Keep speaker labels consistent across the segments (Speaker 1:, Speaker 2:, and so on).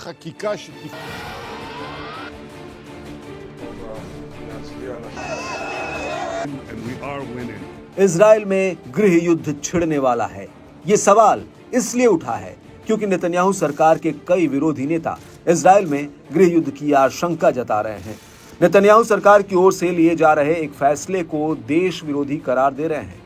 Speaker 1: חקיקה
Speaker 2: Israel में गृह युद्ध छिड़ने वाला है। ये सवाल इसलिए उठा है क्योंकि नेतन्याहू सरकार के कई विरोधी नेता इजराइल में गृह युद्ध की आशंका जता रहे हैं। नेतन्याहू सरकार की ओर से लिए जा रहे एक फैसले को देश विरोधी करार दे रहे हैं।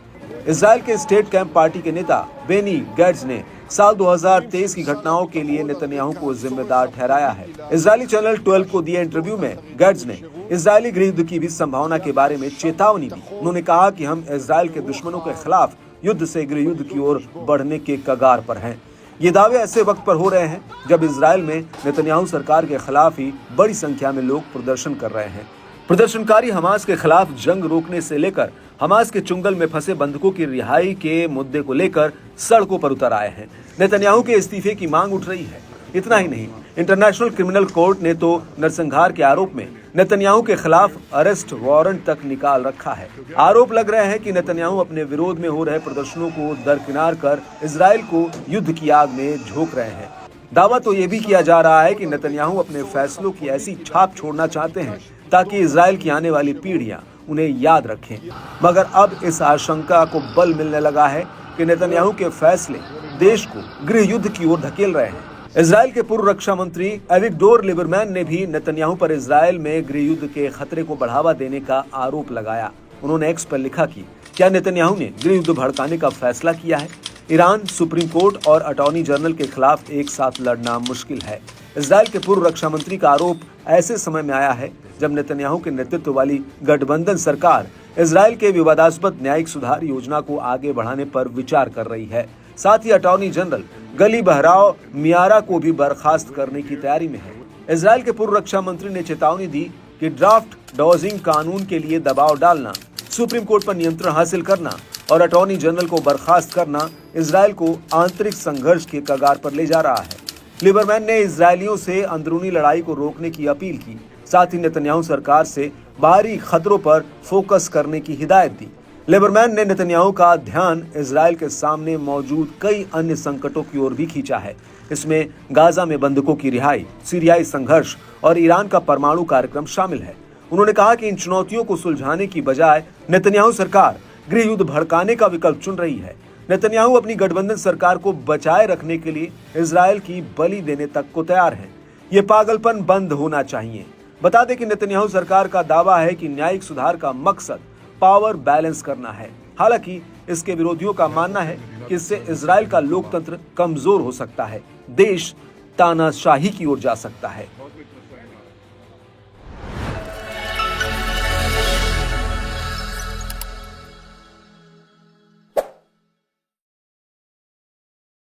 Speaker 2: इजराइल के स्टेट कैंप पार्टी के नेता बेनी गैट्स ने साल 2023 की घटनाओं के लिए नेतन्याहू को जिम्मेदार ठहराया है। इजरायली चैनल 12 को दिए इंटरव्यू में गैट्स ने इजरायली गृह युद्ध की भी संभावना के बारे में चेतावनी दी। उन्होंने कहा कि हम इजराइल के दुश्मनों के खिलाफ युद्ध से गृह युद्ध की ओर बढ़ने के कगार पर हैं। ये दावे ऐसे वक्त पर हो रहे हैं जब इजराइल में नेतन्याहू सरकार के खिलाफ ही बड़ी संख्या में लोग प्रदर्शन कर रहे हैं। प्रदर्शनकारी हमास के खिलाफ जंग रोकने से लेकर हमास के चुंगल में फंसे बंधकों की रिहाई के मुद्दे को लेकर सड़कों पर उतर आए हैं। नेतन्याहू के इस्तीफे की मांग उठ रही है। इतना ही नहीं, इंटरनेशनल क्रिमिनल कोर्ट ने तो नरसंहार के आरोप में नेतन्याहू के खिलाफ अरेस्ट वारंट तक निकाल रखा है। आरोप लग रहे हैं कि नेतन्याहू अपने विरोध में हो रहे प्रदर्शनों को दरकिनार कर इजराइल को युद्ध की आग में झोंक रहे हैं। दावा तो ये भी किया जा रहा है कि नेतन्याहू अपने फैसलों की ऐसी छाप छोड़ना चाहते हैं ताकि इजराइल की आने वाली पीढ़ियां उन्हें याद रखें। मगर अब इस आशंका को बल मिलने लगा है कि नेतन्याहू के फैसले देश को गृह युद्ध की ओर धकेल रहे हैं। इजराइल के पूर्व रक्षा मंत्री एविगडोर लिबरमैन ने भी नेतन्याहू पर इजराइल में गृह युद्ध के खतरे को बढ़ावा देने का आरोप लगाया। उन्होंने एक्स पर लिखा कि क्या नेतन्याहू ने गृह युद्ध भड़काने का फैसला किया है? ईरान, सुप्रीम कोर्ट और अटॉर्नी जनरल के खिलाफ एक साथ लड़ना मुश्किल है। इजराइल के पूर्व रक्षा मंत्री का आरोप ऐसे समय में आया है जब नेतन्याहू के नेतृत्व वाली गठबंधन सरकार इजराइल के विवादास्पद न्यायिक सुधार योजना को आगे बढ़ाने पर विचार कर रही है। साथ ही अटॉर्नी जनरल गली बहराव मियारा को भी बर्खास्त करने की तैयारी में है। इजराइल के पूर्व रक्षा मंत्री ने चेतावनी दी कि ड्राफ्ट डॉजिंग कानून के लिए दबाव डालना, सुप्रीम कोर्ट पर नियंत्रण हासिल करना और अटॉर्नी जनरल को बर्खास्त करना इजराइल को आंतरिक संघर्ष के कगार पर ले जा रहा है। लिबरमैन ने इजरायलियों से अंदरूनी लड़ाई को रोकने की अपील की। साथ ही नेतन्याहू सरकार से बाहरी खतरों पर फोकस करने की हिदायत दी। लिबरमैन ने नेतन्याहू का ध्यान इजराइल के सामने मौजूद कई अन्य संकटों की ओर भी खींचा है। इसमें गाजा में बंधकों की रिहाई, सीरियाई संघर्ष और ईरान का परमाणु कार्यक्रम शामिल है। उन्होंने कहा कि इन चुनौतियों को सुलझाने की बजाय नेतन्याहू सरकार गृह युद्ध भड़काने का विकल्प चुन रही है। नेतन्याहू अपनी गठबंधन सरकार को बचाए रखने के लिए इजराइल की बलि देने तक को तैयार है। ये पागलपन बंद होना चाहिए। बता दें कि नेतन्याहू सरकार का दावा है कि न्यायिक सुधार का मकसद पावर बैलेंस करना है। हालांकि इसके विरोधियों का मानना है कि इससे इजराइल का लोकतंत्र कमजोर हो सकता है, देश तानाशाही की ओर जा सकता है।